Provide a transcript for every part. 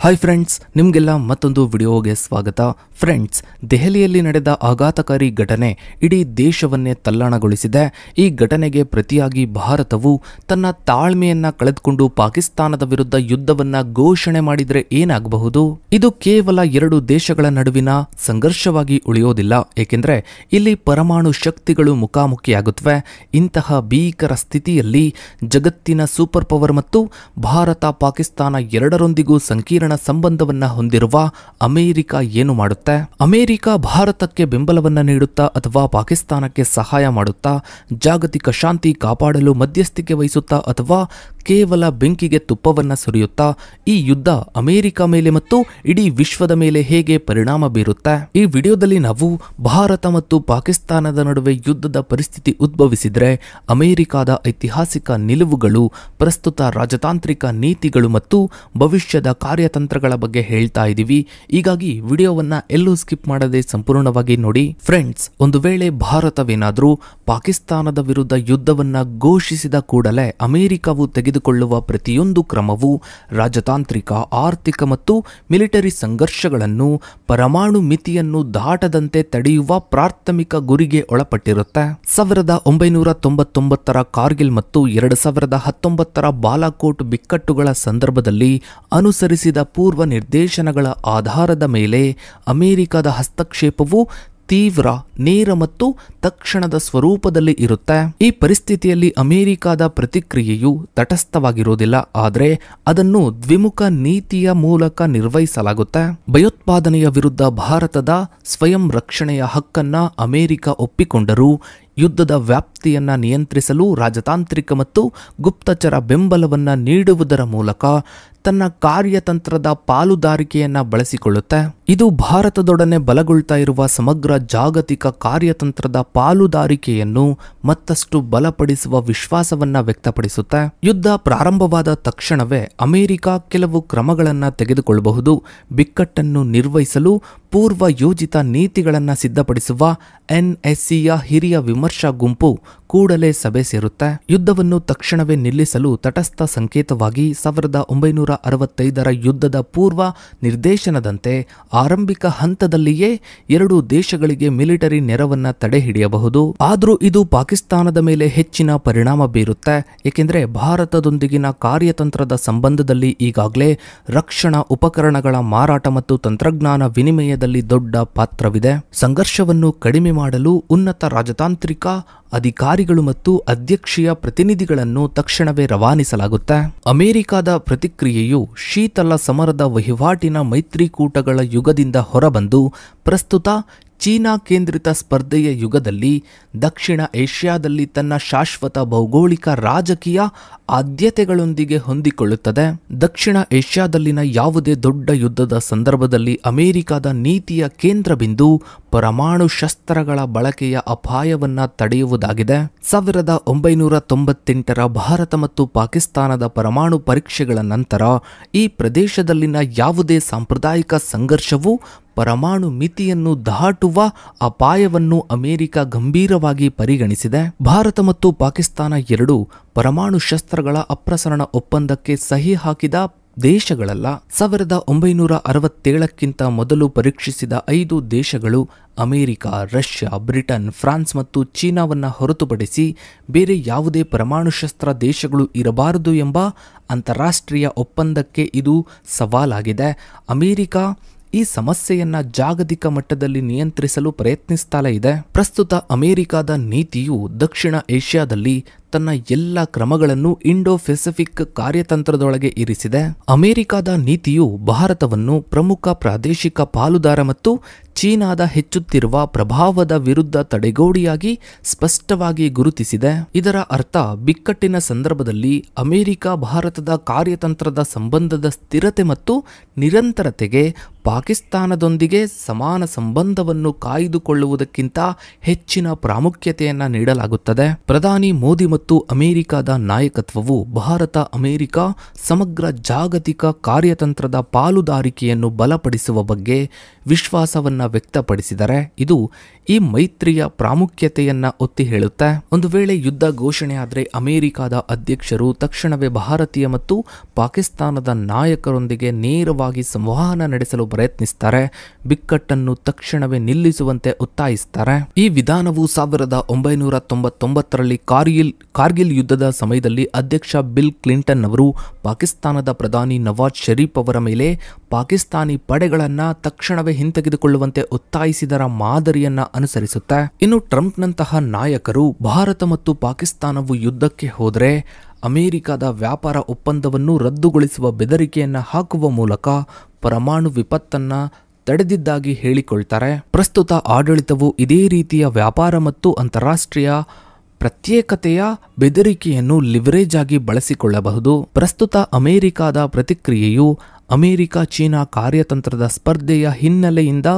Hi friends, ನಿಮಗೆಲ್ಲ ಮತ್ತೊಂದು ವಿಡಿಯೋಗೆ ಸ್ವಾಗತ. ಫ್ರೆಂಡ್ಸ್, ದೆಹಲಿಯಲ್ಲಿ ನಡೆದ ಆಘಾತಕಾರಿ ಘಟನೆ ಇಡೀ ದೇಶವನ್ನೇ ತಲ್ಲಣಗೊಳಿಸಿದೆ. ಈ ಘಟನೆಗೆ ಪ್ರತಿಯಾಗಿ ಭಾರತವು ತನ್ನ ತಾಳ್ಮೆಯನ್ನ ಕಳೆದುಕೊಂಡು ಪಾಕಿಸ್ತಾನದ ವಿರುದ್ಧ ಯುದ್ಧವನ್ನ ಘೋಷಣೆ ಮಾಡಿದರೆ ಏನಾಗಬಹುದು? ಇದು ಕೇವಲ ಎರಡು ದೇಶಗಳ ನಡುವಿನ ಸಂಘರ್ಷವಾಗಿ ಉಳಿಯೋದಿಲ್ಲ, ಏಕೆಂದರೆ ಇಲ್ಲಿ ಪರಮಾಣು ಶಕ್ತಿಗಳು ಮುಖಾಮುಖಿಯಾಗುತ್ತವೆ. ಇಂತಹ ಭೀಕರ ಸ್ಥಿತಿಯಲ್ಲಿ ಜಗತ್ತಿನ ಸೂಪರ್ ಪವರ್ ಮತ್ತು ಭಾರತ ಪಾಕಿಸ್ತಾನ ಎರಡರೊಂದಿಗೂ ಸಂಕೀರ್ಣ ಸಂಬಂಧವನ್ನ ಹೊಂದಿರುವ ಅಮೆರಿಕ ಏನು ಮಾಡುತ್ತೆ? ಅಮೆರಿಕ ಭಾರತಕ್ಕೆ ಬೆಂಬಲವನ್ನ ನೀಡುತ್ತಾ ಅಥವಾ ಪಾಕಿಸ್ತಾನಕ್ಕೆ ಸಹಾಯ ಮಾಡುತ್ತಾ? ಜಾಗತಿಕ ಶಾಂತಿ ಕಾಪಾಡಲು ಮಧ್ಯಸ್ಥಿಕೆ ವಹಿಸುತ್ತಾ ಅಥವಾ ಕೇವಲ ಬೆಂಕಿಗೆ ತುಪ್ಪವನ್ನ ಸುರಿಯುತ್ತಾ? ಈ ಯುದ್ಧ ಅಮೆರಿಕ ಮೇಲೆ ಮತ್ತು ಇಡೀ ವಿಶ್ವದ ಮೇಲೆ ಹೇಗೆ ಪರಿಣಾಮ ಬೀರುತ್ತೆ? ಈ ವಿಡಿಯೋದಲ್ಲಿ ನಾವು ಭಾರತ ಮತ್ತು ಪಾಕಿಸ್ತಾನದ ನಡುವೆ ಯುದ್ಧದ ಪರಿಸ್ಥಿತಿ ಉದ್ಭವಿಸಿದ್ರೆ ಅಮೆರಿಕದ ಐತಿಹಾಸಿಕ ನಿಲುವುಗಳು, ಪ್ರಸ್ತುತ ರಾಜತಾಂತ್ರಿಕ ನೀತಿಗಳು ಮತ್ತು ಭವಿಷ್ಯದ ಕಾರ್ಯತಂತ್ರಗಳ ಬಗ್ಗೆ ಹೇಳ್ತಾ ಇದ್ದೀವಿ. ಹೀಗಾಗಿ ವಿಡಿಯೋವನ್ನ ಎಲ್ಲೂ ಸ್ಕಿಪ್ ಮಾಡದೆ ಸಂಪೂರ್ಣವಾಗಿ ನೋಡಿ. ಫ್ರೆಂಡ್ಸ್, ಒಂದು ವೇಳೆ ಭಾರತವೇನಾದ್ರೂ ಪಾಕಿಸ್ತಾನದ ವಿರುದ್ಧ ಯುದ್ಧವನ್ನ ಘೋಷಿಸಿದ ಕೂಡಲೇ ಅಮೆರಿಕವು ತೆಗೆದುಕೊಳ್ಳುವ ಪ್ರತಿಯೊಂದು ಕ್ರಮವು ರಾಜತಾಂತ್ರಿಕ, ಆರ್ಥಿಕ ಮತ್ತು ಮಿಲಿಟರಿ ಸಂಘರ್ಷಗಳನ್ನು, ಪರಮಾಣು ಮಿತಿಯನ್ನು ದಾಟದಂತೆ ತಡೆಯುವ ಪ್ರಾಥಮಿಕ ಗುರಿಗೆ ಒಳಪಟ್ಟಿರುತ್ತೆ. 1999ರ ಕಾರ್ಗಿಲ್ ಮತ್ತು 2019ರ ಬಾಲಾಕೋಟ್ ಬಿಕ್ಕಟ್ಟುಗಳ ಸಂದರ್ಭದಲ್ಲಿ ಅನುಸರಿಸಿದ ಪೂರ್ವ ನಿರ್ದೇಶನಗಳ ಆಧಾರದ ಮೇಲೆ ಅಮೆರಿಕದ ಹಸ್ತಕ್ಷೇಪವು ತೀವ್ರ, ನೇರ ಮತ್ತು ತಕ್ಷಣದ ಸ್ವರೂಪದಲ್ಲಿ ಇರುತ್ತೆ. ಈ ಪರಿಸ್ಥಿತಿಯಲ್ಲಿ ಅಮೆರಿಕದ ಪ್ರತಿಕ್ರಿಯೆಯು ತಟಸ್ಥವಾಗಿರುವುದಿಲ್ಲ, ಆದರೆ ಅದನ್ನು ದ್ವಿಮುಖ ನೀತಿಯ ಮೂಲಕ ನಿರ್ವಹಿಸಲಾಗುತ್ತೆ. ಭಯೋತ್ಪಾದನೆಯ ವಿರುದ್ಧ ಭಾರತದ ಸ್ವಯಂ ರಕ್ಷಣೆಯ ಹಕ್ಕನ್ನ ಅಮೆರಿಕ ಒಪ್ಪಿಕೊಂಡರೂ ಯುದ್ಧದ ವ್ಯಾಪ್ತಿಯನ್ನ ನಿಯಂತ್ರಿಸಲು ರಾಜತಾಂತ್ರಿಕ ಮತ್ತು ಗುಪ್ತಚರ ಬೆಂಬಲವನ್ನ ನೀಡುವುದರ ಮೂಲಕ ತನ್ನ ಕಾರ್ಯತಂತ್ರದ ಪಾಲುದಾರಿಕೆಯನ್ನ ಬಳಸಿಕೊಳ್ಳುತ್ತೆ. ಇದು ಭಾರತದೊಡನೆ ಬಲಗೊಳ್ತಾ ಇರುವ ಸಮಗ್ರ ಜಾಗತಿಕ ಕಾರ್ಯತಂತ್ರದ ಪಾಲುದಾರಿಕೆಯನ್ನು ಮತ್ತಷ್ಟು ಬಲಪಡಿಸುವ ವಿಶ್ವಾಸವನ್ನ ವ್ಯಕ್ತಪಡಿಸುತ್ತೆ. ಯುದ್ಧ ಪ್ರಾರಂಭವಾದ ತಕ್ಷಣವೇ ಅಮೆರಿಕ ಕೆಲವು ಕ್ರಮಗಳನ್ನು ತೆಗೆದುಕೊಳ್ಳಬಹುದು. ಬಿಕ್ಕಟ್ಟನ್ನು ನಿರ್ವಹಿಸಲು ಪೂರ್ವ ಯೋಜಿತ ನೀತಿಗಳನ್ನು ಸಿದ್ಧಪಡಿಸುವ NSCಯ ಹಿರಿಯ ವಿಮರ್ಶಾ ಗುಂಪು ಕೂಡಲೇ ಸಭೆ ಸೇರುತ್ತೆ. ಯುದ್ಧವನ್ನು ತಕ್ಷಣವೇ ನಿಲ್ಲಿಸಲು ತಟಸ್ಥ ಸಂಕೇತವಾಗಿ 1965ರ ಯುದ್ಧದ ಪೂರ್ವ ನಿರ್ದೇಶನದಂತೆ ಆರಂಭಿಕ ಹಂತದಲ್ಲಿಯೇ ಎರಡು ದೇಶಗಳಿಗೆ ಮಿಲಿಟರಿ ನೆರವನ್ನ ತಡೆಹಿಡಿಯಬಹುದು. ಆದರೂ ಇದು ಪಾಕಿಸ್ತಾನದ ಮೇಲೆ ಹೆಚ್ಚಿನ ಪರಿಣಾಮ ಬೀರುತ್ತೆ, ಏಕೆಂದರೆ ಭಾರತದೊಂದಿಗಿನ ಕಾರ್ಯತಂತ್ರದ ಸಂಬಂಧದಲ್ಲಿ ಈಗಾಗಲೇ ರಕ್ಷಣಾ ಉಪಕರಣಗಳ ಮಾರಾಟ ಮತ್ತು ತಂತ್ರಜ್ಞಾನ ವಿನಿಮಯದಲ್ಲಿ ದೊಡ್ಡ ಪಾತ್ರವಿದೆ. ಸಂಘರ್ಷವನ್ನು ಕಡಿಮೆ ಮಾಡಲು ಉನ್ನತ ರಾಜತಾಂತ್ರಿಕ ಅಧಿಕಾರಿಗಳು ಮತ್ತು ಅಧ್ಯಕ್ಷೀಯ ಪ್ರತಿನಿಧಿಗಳನ್ನು ತಕ್ಷಣವೇ ರವಾನಿಸಲಾಗುತ್ತೆ. ಅಮೆರಿಕದ ಪ್ರತಿಕ್ರಿಯೆಯು ಶೀತಲ ಸಮರದ ವಹಿವಾಟಿನ ಮೈತ್ರಿಕೂಟಗಳ ಯುಗದಿಂದ ಹೊರಬಂದು ಪ್ರಸ್ತುತ ಚೀನಾ ಕೇಂದ್ರಿತ ಸ್ಪರ್ಧೆಯ ಯುಗದಲ್ಲಿ ದಕ್ಷಿಣ ಏಷ್ಯಾದಲ್ಲಿ ತನ್ನ ಶಾಶ್ವತ ಭೌಗೋಳಿಕ ರಾಜಕೀಯ ಆದ್ಯತೆಗಳೊಂದಿಗೆ ಹೊಂದಿಕೊಳ್ಳುತ್ತದೆ. ದಕ್ಷಿಣ ಏಷ್ಯಾದಲ್ಲಿನ ಯಾವುದೇ ದೊಡ್ಡ ಯುದ್ಧದ ಸಂದರ್ಭದಲ್ಲಿ ಅಮೆರಿಕದ ನೀತಿಯ ಕೇಂದ್ರಬಿಂದು ಪರಮಾಣು ಶಸ್ತ್ರಗಳ ಬಳಕೆಯ ಅಪಾಯವನ್ನ ತಡೆಯುವುದಾಗಿದೆ. 1998ರ ಭಾರತ ಮತ್ತು ಪಾಕಿಸ್ತಾನದ ಪರಮಾಣು ಪರೀಕ್ಷೆಗಳ ನಂತರ ಈ ಪ್ರದೇಶದಲ್ಲಿನ ಯಾವುದೇ ಸಾಂಪ್ರದಾಯಿಕ ಸಂಘರ್ಷವು ಪರಮಾಣು ಮಿತಿಯನ್ನು ದಾಟುವ ಅಪಾಯವನ್ನು ಅಮೆರಿಕ ಗಂಭೀರವಾಗಿ ಪರಿಗಣಿಸಿದೆ. ಭಾರತ ಮತ್ತು ಪಾಕಿಸ್ತಾನ ಎರಡೂ ಪರಮಾಣು ಶಸ್ತ್ರಗಳ ಅಪ್ರಸರಣ ಒಪ್ಪಂದಕ್ಕೆ ಸಹಿ ಹಾಕಿದ ದೇಶಗಳಲ್ಲ. 1967ಕ್ಕಿಂತ ಮೊದಲು ಪರೀಕ್ಷಿಸಿದ 5 ದೇಶಗಳು ಅಮೆರಿಕ, ರಷ್ಯಾ, ಬ್ರಿಟನ್, ಫ್ರಾನ್ಸ್ ಮತ್ತು ಚೀನಾವನ್ನ ಹೊರತುಪಡಿಸಿ ಬೇರೆ ಯಾವುದೇ ಪರಮಾಣು ಶಸ್ತ್ರ ದೇಶಗಳು ಇರಬಾರದು ಎಂಬ ಅಂತಾರಾಷ್ಟ್ರೀಯ ಒಪ್ಪಂದಕ್ಕೆ ಇದು ಸವಾಲಾಗಿದೆ. ಅಮೆರಿಕ ಈ ಸಮಸ್ಯೆಯನ್ನ ಜಾಗತಿಕ ಮಟ್ಟದಲ್ಲಿ ನಿಯಂತ್ರಿಸಲು ಪ್ರಯತ್ನಿಸುತ್ತಲೇ ಇದೆ. ಪ್ರಸ್ತುತ ಅಮೆರಿಕದ ನೀತಿಯು ದಕ್ಷಿಣ ಏಷ್ಯಾದಲ್ಲಿ ತನ್ನ ಎಲ್ಲ ಕ್ರಮಗಳನ್ನು ಇಂಡೋ ಪೆಸಿಫಿಕ್ ಕಾರ್ಯತಂತ್ರದೊಳಗೆ ಇರಿಸಿದೆ. ಅಮೆರಿಕದ ನೀತಿಯು ಭಾರತವನ್ನು ಪ್ರಮುಖ ಪ್ರಾದೇಶಿಕ ಪಾಲುದಾರ ಮತ್ತು ಚೀನಾದ ಹೆಚ್ಚುತ್ತಿರುವ ಪ್ರಭಾವದ ವಿರುದ್ಧ ತಡೆಗೋಡೆಯಾಗಿ ಸ್ಪಷ್ಟವಾಗಿ ಗುರುತಿಸಿದೆ. ಇದರ ಅರ್ಥ ಬಿಕ್ಕಟ್ಟಿನ ಸಂದರ್ಭದಲ್ಲಿ ಅಮೆರಿಕ ಭಾರತದ ಕಾರ್ಯತಂತ್ರದ ಸಂಬಂಧದ ಸ್ಥಿರತೆ ಮತ್ತು ನಿರಂತರತೆಗೆ ಪಾಕಿಸ್ತಾನದೊಂದಿಗೆ ಸಮಾನ ಸಂಬಂಧವನ್ನು ಕಾಯ್ದುಕೊಳ್ಳುವುದಕ್ಕಿಂತ ಹೆಚ್ಚಿನ ಪ್ರಾಮುಖ್ಯತೆಯನ್ನ ನೀಡಲಾಗುತ್ತದೆ. ಪ್ರಧಾನಿ ಮೋದಿ ಮತ್ತು ಮತ್ತು ಅಮೆರಿಕದ ನಾಯಕತ್ವವು ಭಾರತ ಅಮೆರಿಕ ಸಮಗ್ರ ಜಾಗತಿಕ ಕಾರ್ಯತಂತ್ರದ ಪಾಲುದಾರಿಕೆಯನ್ನು ಬಲಪಡಿಸುವ ಬಗ್ಗೆ ವಿಶ್ವಾಸವನ್ನ ವ್ಯಕ್ತಪಡಿಸಿದರೆ ಇದು ಈ ಮೈತ್ರಿಯ ಪ್ರಾಮುಖ್ಯತೆಯನ್ನ ಒತ್ತಿ ಹೇಳುತ್ತೆ. ಒಂದು ವೇಳೆ ಯುದ್ಧ ಘೋಷಣೆ ಆದರೆ ಅಮೆರಿಕದ ಅಧ್ಯಕ್ಷರು ತಕ್ಷಣವೇ ಭಾರತೀಯ ಮತ್ತು ಪಾಕಿಸ್ತಾನದ ನಾಯಕರೊಂದಿಗೆ ನೇರವಾಗಿ ಸಂವಹನ ನಡೆಸಲು ಪ್ರಯತ್ನಿಸುತ್ತಾರೆ, ಬಿಕ್ಕಟ್ಟನ್ನು ತಕ್ಷಣವೇ ನಿಲ್ಲಿಸುವಂತೆ ಒತ್ತಾಯಿಸುತ್ತಾರೆ. ಈ ವಿಧಾನವು 1999ರಲ್ಲಿ ಕಾರ್ಗಿಲ್ ಯುದ್ಧದ ಸಮಯದಲ್ಲಿ ಅಧ್ಯಕ್ಷ ಬಿಲ್ ಕ್ಲಿಂಟನ್ ಅವರು ಪಾಕಿಸ್ತಾನದ ಪ್ರಧಾನಿ ನವಾಜ್ ಶರೀಫ್ ಅವರ ಮೇಲೆ ಪಾಕಿಸ್ತಾನಿ ಪಡೆಗಳನ್ನ ತಕ್ಷಣವೇ ಹಿಂತೆಗೆದುಕೊಳ್ಳುವಂತೆ ಒತ್ತಾಯಿಸಿದರ ಮಾದರಿಯನ್ನ ಅನುಸರಿಸುತ್ತೆ. ಇನ್ನು ಟ್ರಂಪ್ನಂತಹ ನಾಯಕರು ಭಾರತ ಮತ್ತು ಪಾಕಿಸ್ತಾನವು ಯುದ್ಧಕ್ಕೆ ಹೋದರೆ ಅಮೆರಿಕದ ವ್ಯಾಪಾರ ಒಪ್ಪಂದವನ್ನು ರದ್ದುಗೊಳಿಸುವ ಬೆದರಿಕೆಯನ್ನ ಹಾಕುವ ಮೂಲಕ ಪರಮಾಣು ವಿಪತ್ತನ್ನ ತಡೆದಿದ್ದಾಗಿ ಹೇಳಿಕೊಳ್ತಾರೆ. ಪ್ರಸ್ತುತ ಆಡಳಿತವು ಇದೇ ರೀತಿಯ ವ್ಯಾಪಾರ ಮತ್ತು ಅಂತಾರಾಷ್ಟ್ರೀಯ ಪ್ರತ್ಯೇಕತೆಯ ಬೆದರಿಕೆಯನ್ನು ಲಿವರೇಜ್ ಆಗಿ ಬಳಸಿಕೊಳ್ಳಬಹುದು. ಪ್ರಸ್ತುತ ಅಮೆರಿಕದ ಪ್ರತಿಕ್ರಿಯೆಯು ಅಮೆರಿಕ ಚೀನಾ ಕಾರ್ಯತಂತ್ರದ ಸ್ಪರ್ಧೆಯ ಹಿನ್ನೆಲೆಯಿಂದ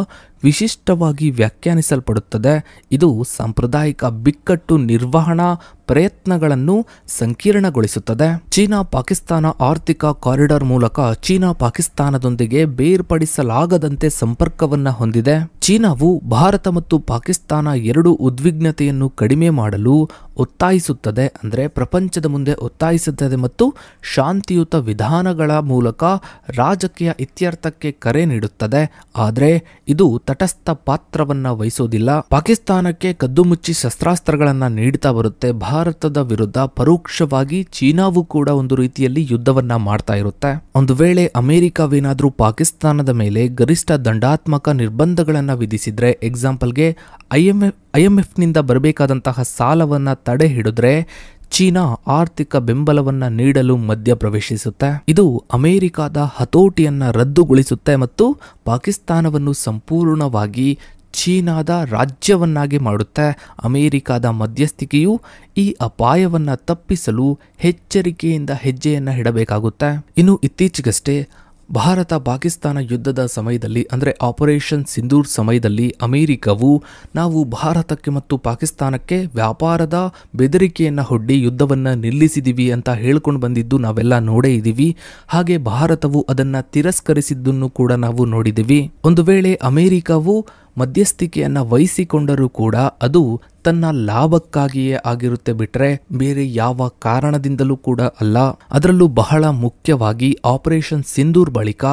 ವಿಶಿಷ್ಟವಾಗಿ ವ್ಯಾಖ್ಯಾನಿಸಲ್ಪಡುತ್ತದೆ. ಇದು ಸಾಂಪ್ರದಾಯಿಕ ಬಿಕ್ಕಟ್ಟು ನಿರ್ವಹಣಾ ಪ್ರಯತ್ನಗಳನ್ನು ಸಂಕೀರ್ಣಗೊಳಿಸುತ್ತದೆ. ಚೀನಾ ಪಾಕಿಸ್ತಾನ ಆರ್ಥಿಕ ಕಾರಿಡಾರ್ ಮೂಲಕ ಚೀನಾ ಪಾಕಿಸ್ತಾನದೊಂದಿಗೆ ಬೇರ್ಪಡಿಸಲಾಗದಂತೆ ಸಂಪರ್ಕವನ್ನ ಹೊಂದಿದೆ. ಚೀನಾವು ಭಾರತ ಮತ್ತು ಪಾಕಿಸ್ತಾನ ಎರಡೂ ಉದ್ವಿಗ್ನತೆಯನ್ನು ಕಡಿಮೆ ಮಾಡಲು ಒತ್ತಾಯಿಸುತ್ತದೆ, ಅಂದರೆ ಪ್ರಪಂಚದ ಮುಂದೆ ಒತ್ತಾಯಿಸುತ್ತದೆ ಮತ್ತು ಶಾಂತಿಯುತ ವಿಧಾನಗಳ ಮೂಲಕ ರಾಜಕೀಯ ಇತ್ಯರ್ಥಕ್ಕೆ ಕರೆ ನೀಡುತ್ತದೆ. ಆದರೆ ಇದು ತಟಸ್ಥ ಪಾತ್ರವನ್ನ ವಹಿಸೋದಿಲ್ಲ. ಪಾಕಿಸ್ತಾನಕ್ಕೆ ಕದ್ದುಮುಚ್ಚಿ ಶಸ್ತ್ರಾಸ್ತ್ರಗಳನ್ನ ನೀಡುತ್ತಾ ಬರುತ್ತೆ. ಭಾರತದ ವಿರುದ್ಧ ಪರೋಕ್ಷವಾಗಿ ಚೀನಾವು ಕೂಡ ಒಂದು ರೀತಿಯಲ್ಲಿ ಯುದ್ಧವನ್ನ ಮಾಡ್ತಾ ಇರುತ್ತೆ. ಒಂದು ವೇಳೆ ಅಮೆರಿಕವೇನಾದ್ರೂ ಪಾಕಿಸ್ತಾನದ ಮೇಲೆ ಗರಿಷ್ಠ ದಂಡಾತ್ಮಕ ನಿರ್ಬಂಧಗಳನ್ನ ವಿಧಿಸಿದ್ರೆ, ಎಕ್ಸಾಂಪಲ್ಗೆ IMFನಿಂದ ಬರಬೇಕಾದಂತಹ ಸಾಲವನ್ನ ತಡೆ ಹಿಡಿದ್ರೆ ಚೀನಾ ಆರ್ಥಿಕ ಬೆಂಬಲವನ್ನ ನೀಡಲು ಮಧ್ಯಪ್ರವೇಶಿಸುತ್ತೆ. ಇದು ಅಮೆರಿಕದ ಹತೋಟಿಯನ್ನ ರದ್ದುಗೊಳಿಸುತ್ತೆ ಮತ್ತು ಪಾಕಿಸ್ತಾನವನ್ನು ಸಂಪೂರ್ಣವಾಗಿ ಚೀನಾದ ರಾಜ್ಯವನ್ನಾಗಿ ಮಾಡುತ್ತೆ. ಅಮೆರಿಕದ ಮಧ್ಯಸ್ಥಿಕೆಯು ಈ ಅಪಾಯವನ್ನ ತಪ್ಪಿಸಲು ಎಚ್ಚರಿಕೆಯಿಂದ ಹೆಜ್ಜೆಯನ್ನ ಇಡಬೇಕಾಗುತ್ತೆ. ಇನ್ನು ಇತ್ತೀಚೆಗಷ್ಟೇ ಭಾರತ ಪಾಕಿಸ್ತಾನ ಯುದ್ಧದ ಸಮಯದಲ್ಲಿ, ಅಂದರೆ ಆಪರೇಷನ್ ಸಿಂಧೂರ್ ಸಮಯದಲ್ಲಿ ಅಮೆರಿಕವು ನಾವು ಭಾರತಕ್ಕೆ ಮತ್ತು ಪಾಕಿಸ್ತಾನಕ್ಕೆ ವ್ಯಾಪಾರದ ಬೆದರಿಕೆಯನ್ನು ಒಡ್ಡಿ ಯುದ್ಧವನ್ನು ನಿಲ್ಲಿಸಿದ್ದೀವಿ ಅಂತ ಹೇಳ್ಕೊಂಡು ಬಂದಿದ್ದು ನಾವೆಲ್ಲ ನೋಡೇ ಇದ್ದೀವಿ. ಹಾಗೆ ಭಾರತವು ಅದನ್ನು ತಿರಸ್ಕರಿಸಿದ್ದನ್ನು ಕೂಡ ನಾವು ನೋಡಿದ್ದೀವಿ. ಒಂದು ವೇಳೆ ಅಮೆರಿಕವು ಮಧ್ಯಸ್ಥಿಕೆಯನ್ನು ವಹಿಸಿಕೊಂಡರೂ ಕೂಡ ಅದು ತನ್ನ ಲಾಭಕ್ಕಾಗಿಯೇ ಆಗಿರುತ್ತೆ ಬಿಟ್ರೆ ಬೇರೆ ಯಾವ ಕಾರಣದಿಂದಲೂ ಕೂಡ ಅಲ್ಲ. ಅದರಲ್ಲೂ ಬಹಳ ಮುಖ್ಯವಾಗಿ ಆಪರೇಷನ್ ಸಿಂಧೂರ್ ಬಳಿಕ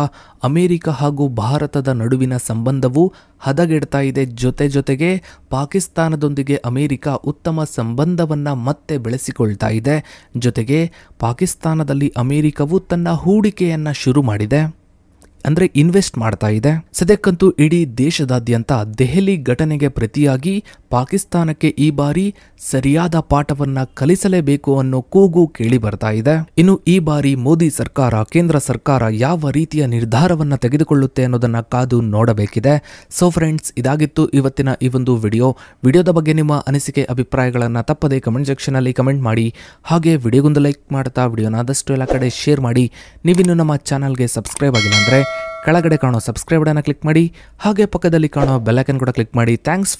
ಅಮೆರಿಕ ಹಾಗೂ ಭಾರತದ ನಡುವಿನ ಸಂಬಂಧವು ಹದಗೆಡ್ತಾ ಇದೆ. ಜೊತೆಗೆ ಪಾಕಿಸ್ತಾನದೊಂದಿಗೆ ಅಮೆರಿಕ ಉತ್ತಮ ಸಂಬಂಧವನ್ನ ಮತ್ತೆ ಬೆಳೆಸಿಕೊಳ್ತಾ ಇದೆ. ಜೊತೆಗೆ ಪಾಕಿಸ್ತಾನದಲ್ಲಿ ಅಮೆರಿಕವು ತನ್ನ ಹೂಡಿಕೆಯನ್ನ ಶುರು ಮಾಡಿದೆ, ಅಂದ್ರೆ ಇನ್ವೆಸ್ಟ್ ಮಾಡ್ತಾ ಇದೆ. ಸದ್ಯಕ್ಕಂತೂ ಇಡೀ ದೇಶದಾದ್ಯಂತ ದೆಹಲಿ ಘಟನೆಗೆ ಪ್ರತಿಯಾಗಿ ಪಾಕಿಸ್ತಾನಕ್ಕೆ ಈ ಬಾರಿ ಸರಿಯಾದ ಪಾಠವನ್ನ ಕಲಿಸಲೇಬೇಕು ಅನ್ನೋ ಕೂಗು ಕೇಳಿ ಬರ್ತಾ ಇದೆ. ಇನ್ನು ಈ ಬಾರಿ ಮೋದಿ ಸರ್ಕಾರ, ಕೇಂದ್ರ ಸರ್ಕಾರ ಯಾವ ರೀತಿಯ ನಿರ್ಧಾರವನ್ನ ತೆಗೆದುಕೊಳ್ಳುತ್ತೆ ಅನ್ನೋದನ್ನ ಕಾದು ನೋಡಬೇಕಿದೆ. ಸೊ ಫ್ರೆಂಡ್ಸ್, ಇದಾಗಿತ್ತು ಇವತ್ತಿನ ಈ ಒಂದು ವಿಡಿಯೋದ ಬಗ್ಗೆ ನಿಮ್ಮ ಅನಿಸಿಕೆ ಅಭಿಪ್ರಾಯಗಳನ್ನ ತಪ್ಪದೆ ಕಮೆಂಟ್ ಸೆಕ್ಷನ್ ಅಲ್ಲಿ ಕಮೆಂಟ್ ಮಾಡಿ. ಹಾಗೆ ವಿಡಿಯೋಗೊಂದು ಲೈಕ್ ಮಾಡ್ತಾ ವಿಡಿಯೋನ ಆದಷ್ಟು ಎಲ್ಲ ಕಡೆ ಶೇರ್ ಮಾಡಿ. ನೀವಿನ್ನು ನಮ್ಮ ಚಾನಲ್ಗೆ ಸಬ್ಸ್ಕ್ರೈಬ್ ಆಗಿಲ್ಲ ಅಂದ್ರೆ ಕೆಳಗಡೆ ಕಾಣೋ ಸಬ್ಸ್ಕ್ರೈಬ್ ಬಟನ್ ಕ್ಲಿಕ್ ಮಾಡಿ. ಹಾಗೆ ಪಕ್ಕದಲ್ಲಿ ಕಾಣೋ ಬೆಲ್ ಐಕಾನ್ ಕೂಡ ಕ್ಲಿಕ್ ಮಾಡಿ. ಥ್ಯಾಂಕ್ಸ್.